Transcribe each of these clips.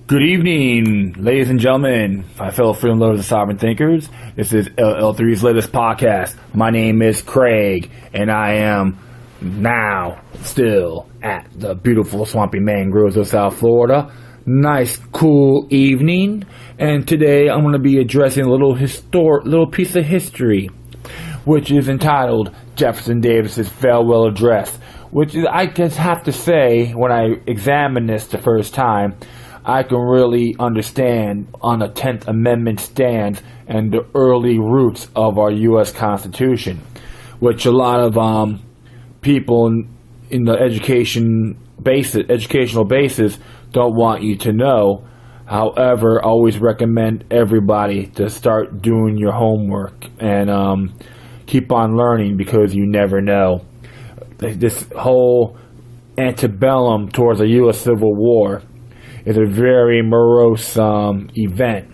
Good evening, ladies and gentlemen, my fellow freedom lovers and sovereign thinkers. This is LL3's latest podcast. My name is Craig, and I am now still at the beautiful swampy mangroves of South Florida. Nice, cool evening, and today I'm going to be addressing a little piece of history, which is entitled Jefferson Davis's Farewell Address, which is, I just have to say, when I examined this the first time, I can really understand on the 10th Amendment stands and the early roots of our U.S. Constitution, which a lot of people in the educational basis don't want you to know. However, I always recommend everybody to start doing your homework and keep on learning, because you never know. This whole antebellum towards the U.S. Civil War is a very morose event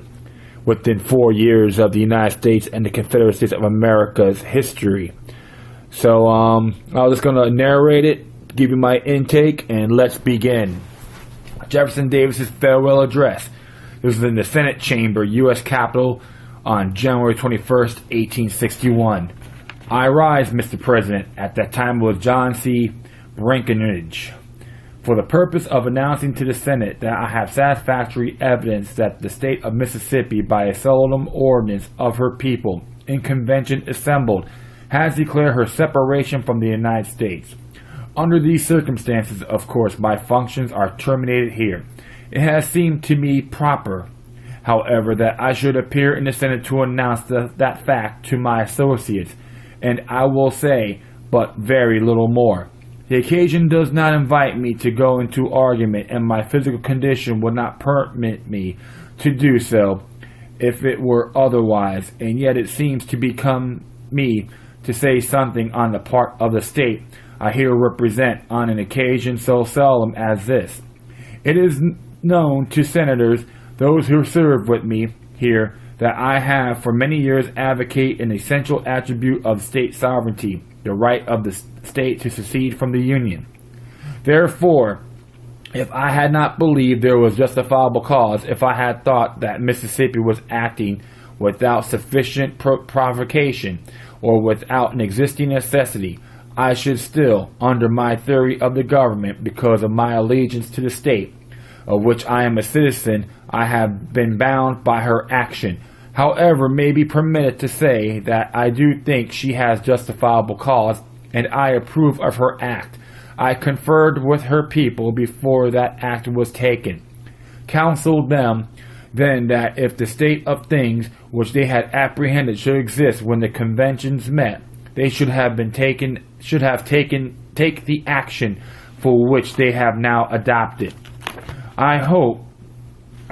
within 4 years of the United States and the Confederate States of America's history. So I'm just going to narrate it, give you my intake, and let's begin. Jefferson Davis's Farewell Address. This was in the Senate Chamber, U.S. Capitol, on January 21st, 1861. I rise, Mr. President. At that time it was John C. Breckinridge. For the purpose of announcing to the Senate that I have satisfactory evidence that the state of Mississippi, by a solemn ordinance of her people in convention assembled, has declared her separation from the United States. Under these circumstances, of course, my functions are terminated here. It has seemed to me proper, however, that I should appear in the Senate to announce that fact to my associates, and I will say but very little more. The occasion does not invite me to go into argument, and my physical condition would not permit me to do so if it were otherwise, and yet it seems to become me to say something on the part of the state I here represent on an occasion so solemn as this. It is known to senators, those who serve with me here, that I have for many years advocated an essential attribute of state sovereignty, the right of the state to secede from the Union. Therefore, if I had not believed there was justifiable cause, if I had thought that Mississippi was acting without sufficient provocation or without an existing necessity, I should still, under my theory of the government, because of my allegiance to the state, of which I am a citizen, I have been bound by her action. However, may be permitted to say that I do think she has justifiable cause, and I approve of her act. I conferred with her people before that act was taken, counseled them then that if the state of things which they had apprehended should exist when the conventions met, they should take the action for which they have now adopted. I hope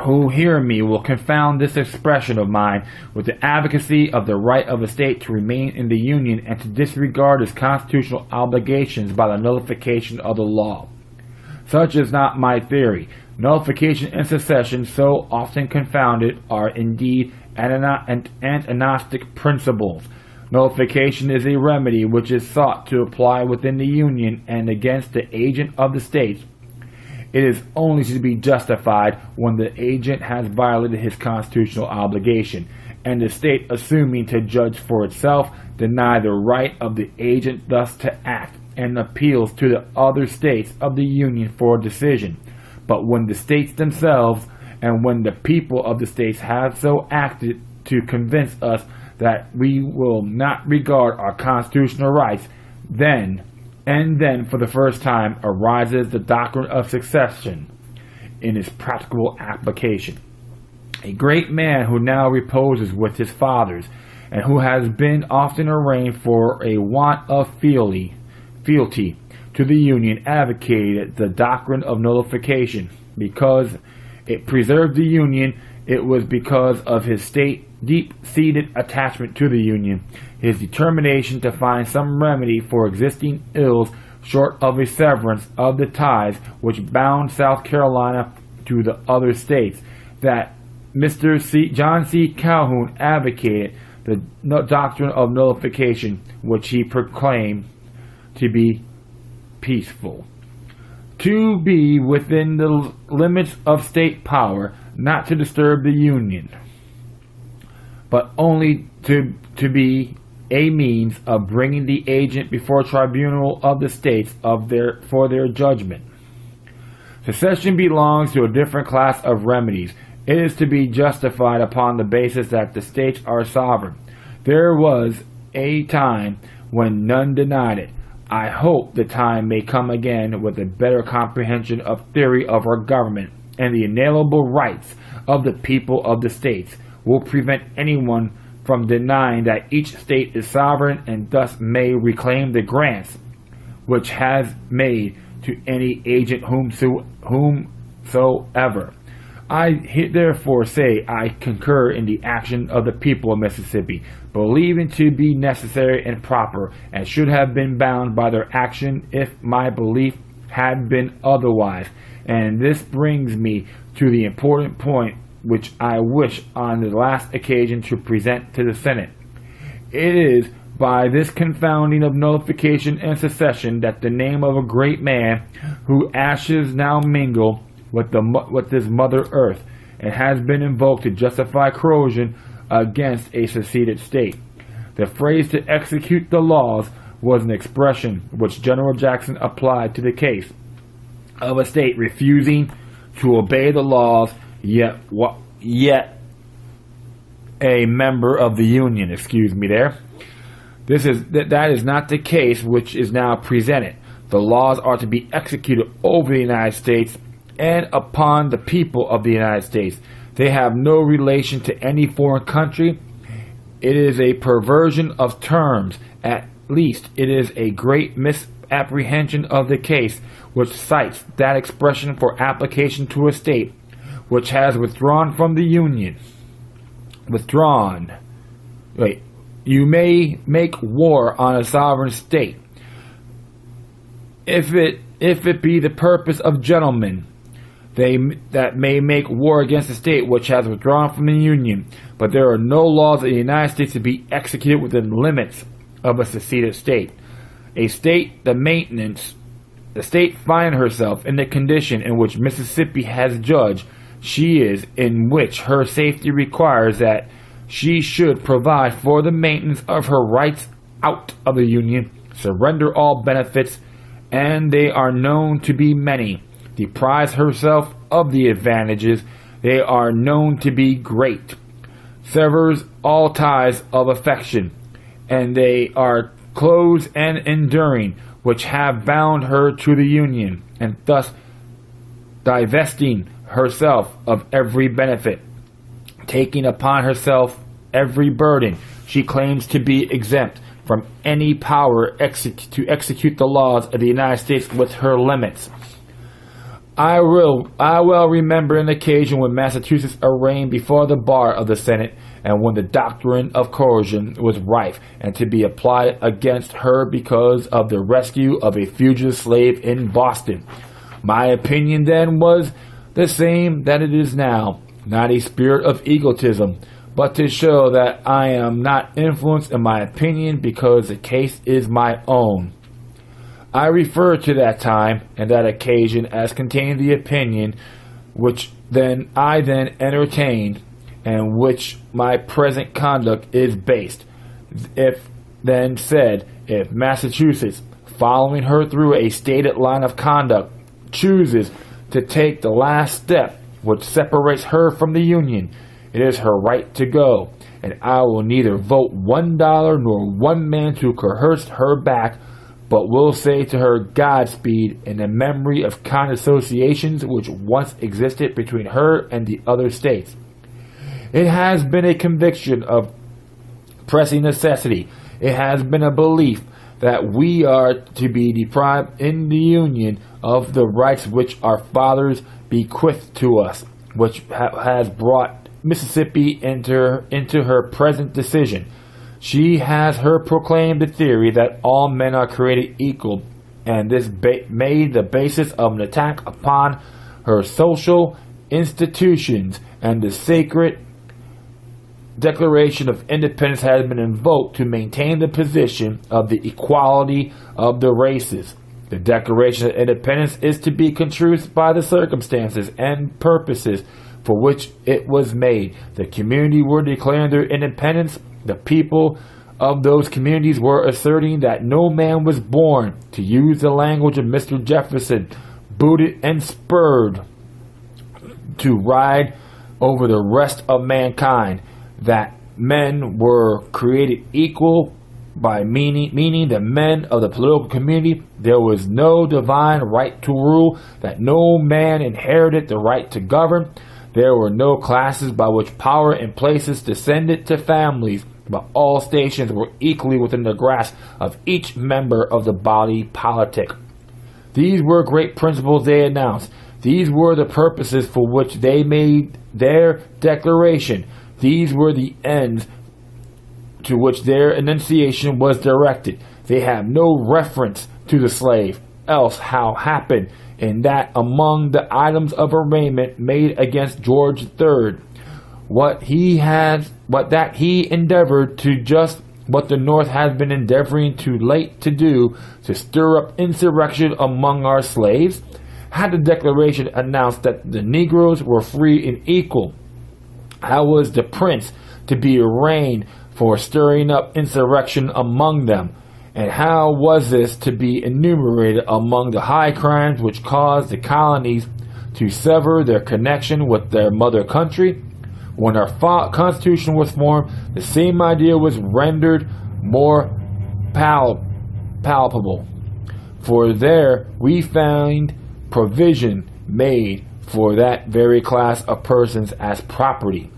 who hear me will confound this expression of mine with the advocacy of the right of a state to remain in the Union and to disregard its constitutional obligations by the nullification of the law. Such is not my theory. Nullification and secession, so often confounded, are indeed antagonistic principles. Nullification is a remedy which is sought to apply within the Union and against the agent of the states. It is only to be justified when the agent has violated his constitutional obligation, and the state, assuming to judge for itself, deny the right of the agent thus to act, and appeals to the other states of the Union for a decision. But when the states themselves, and when the people of the states have so acted to convince us that we will not regard our constitutional rights, then for the first time arises the doctrine of succession in its practical application. A great man who now reposes with his fathers, and who has been often arraigned for a want of fealty to the Union, advocated the doctrine of nullification. Because it preserved the Union, it was because of his deep-seated attachment to the Union, his determination to find some remedy for existing ills short of a severance of the ties which bound South Carolina to the other states, that Mr. John C. Calhoun advocated the doctrine of nullification, which he proclaimed to be peaceful. to be within the limits of state power, not to disturb the Union, but only to be a means of bringing the agent before tribunal of the states for their judgment. Secession belongs to a different class of remedies. It is to be justified upon the basis that the states are sovereign. There was a time when none denied it. I hope the time may come again with a better comprehension of theory of our government, and the inalienable rights of the people of the states will prevent anyone from denying that each state is sovereign, and thus may reclaim the grants which has made to any agent whomsoever. I therefore say I concur in the action of the people of Mississippi, believing to be necessary and proper, and should have been bound by their action if my belief had been otherwise. And this brings me to the important point which I wish on the last occasion to present to the Senate. It is by this confounding of nullification and secession that the name of a great man, whose ashes now mingle with this mother earth, and has been invoked to justify corrosion against a seceded state. The phrase "to execute the laws" was an expression which General Jackson applied to the case of a state refusing to obey the laws, yet a member of the Union. That is not the case which is now presented. The laws are to be executed over the United States and upon the people of the United States. They have no relation to any foreign country. It is a perversion of terms. At least it is a great misapprehension of the case which cites that expression for application to a state which has withdrawn from the Union. You may make war on a sovereign state, if it be the purpose of gentlemen, that may make war against a state which has withdrawn from the Union, but there are no laws in the United States to be executed within the limits of a seceded state. The state find herself in the condition in which Mississippi has judged she is, in which her safety requires that she should provide for the maintenance of her rights out of the Union, surrender all benefits, and they are known to be many, deprives herself of the advantages, they are known to be great, severs all ties of affection, and they are close and enduring, which have bound her to the Union, and thus divesting herself of every benefit, taking upon herself every burden, she claims to be exempt from any power to execute the laws of the United States with her limits. I well remember an occasion when Massachusetts arraigned before the bar of the Senate, and when the doctrine of coercion was rife and to be applied against her because of the rescue of a fugitive slave in Boston. My opinion then was the same that it is now, not a spirit of egotism, but to show that I am not influenced in my opinion because the case is my own. I refer to that time and that occasion as containing the opinion which I entertained, and which my present conduct is based. If Massachusetts, following her through a stated line of conduct, chooses to take the last step which separates her from the Union, it is her right to go, and I will neither vote $1 nor one man to coerce her back, but will say to her Godspeed in the memory of kind associations which once existed between her and the other states. It has been a conviction of pressing necessity. It has been a belief that we are to be deprived in the Union of the rights which our fathers bequeathed to us, which has brought Mississippi into her present decision. She has proclaimed the theory that all men are created equal, and this made the basis of an attack upon her social institutions, and the sacred Declaration of Independence has been invoked to maintain the position of the equality of the races. The Declaration of Independence is to be construed by the circumstances and purposes for which it was made. The community were declaring their independence. The people of those communities were asserting that no man was born, to use the language of Mr. Jefferson, booted and spurred to ride over the rest of mankind, that men were created equal by meaning the men of the political community. There was no divine right to rule, that no man inherited the right to govern. There were no classes by which power and places descended to families, but all stations were equally within the grasp of each member of the body politic. These were great principles they announced. These were the purposes for which they made their declaration. These were the ends to which their enunciation was directed. They have no reference to the slave. Else how happened in that among the items of arraignment made against George III, what that he endeavored to just what the North has been endeavoring too late to do, to stir up insurrection among our slaves? Had the Declaration announced that the Negroes were free and equal, how was the Prince to be arraigned for stirring up insurrection among them? And how was this to be enumerated among the high crimes which caused the colonies to sever their connection with their mother country? When our Constitution was formed, the same idea was rendered more palpable. For there we find provision made for that very class of persons as property.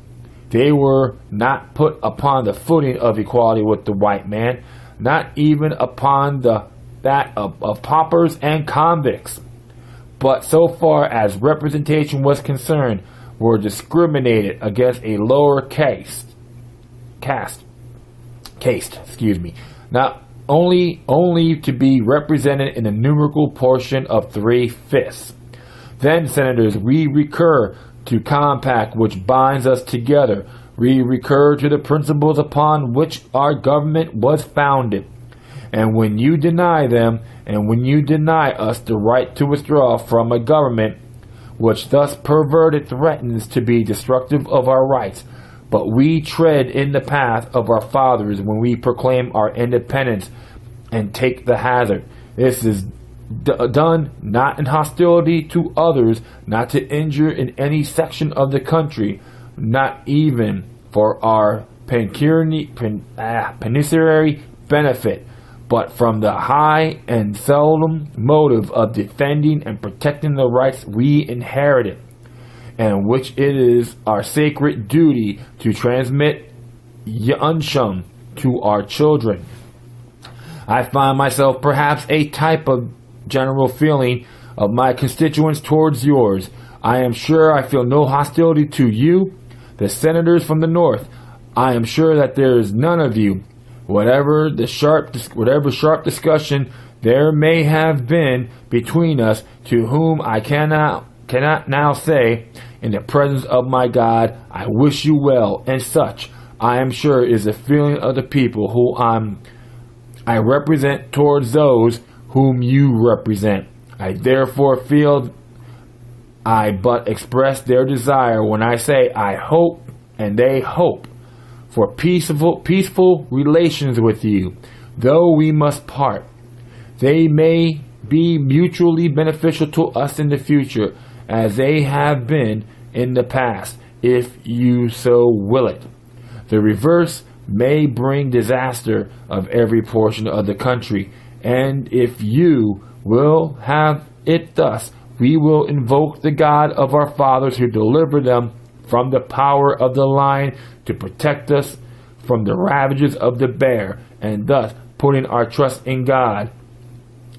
They were not put upon the footing of equality with the white man, not even upon that of paupers and convicts, but so far as representation was concerned, were discriminated against a lower caste, not only to be represented in the numerical portion of 3/5. Then, senators, we recur to compact which binds us together. We recur to the principles upon which our government was founded. And when you deny them, and when you deny us the right to withdraw from a government which thus perverted threatens to be destructive of our rights, but we tread in the path of our fathers when we proclaim our independence and take the hazard. This is done not in hostility to others, not to injure in any section of the country, not even for our pecuniary benefit, but from the high and solemn motive of defending and protecting the rights we inherited, and which it is our sacred duty to transmit unsung to our children. I find myself perhaps a type of general feeling of my constituents towards yours. I am sure I feel no hostility to you, the senators from the North. I am sure that there is none of you, whatever sharp discussion there may have been between us, to whom I cannot now say, in the presence of my God, I wish you well, and such, I am sure, is the feeling of the people who I represent towards those whom you represent. I therefore feel I but express their desire when I say I hope, and they hope, for peaceful relations with you, though we must part. They may be mutually beneficial to us in the future, as they have been in the past, if you so will it. The reverse may bring disaster of every portion of the country, and if you will have it thus, we will invoke the God of our fathers who delivered them from the power of the lion, to protect us from the ravages of the bear, and thus, putting our trust in God,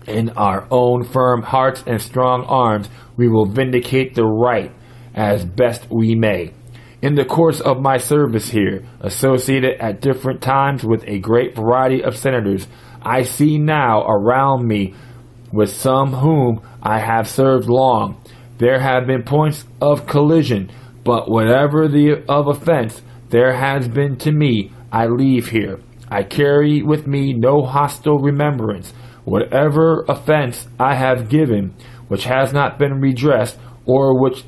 in our own firm hearts and strong arms, we will vindicate the right as best we may. In the course of my service here, associated at different times with a great variety of senators, I see now around me with some whom I have served long. There have been points of collision, but whatever of offense there has been to me, I leave here. I carry with me no hostile remembrance. whatever offense I have given, which has not been redressed, or which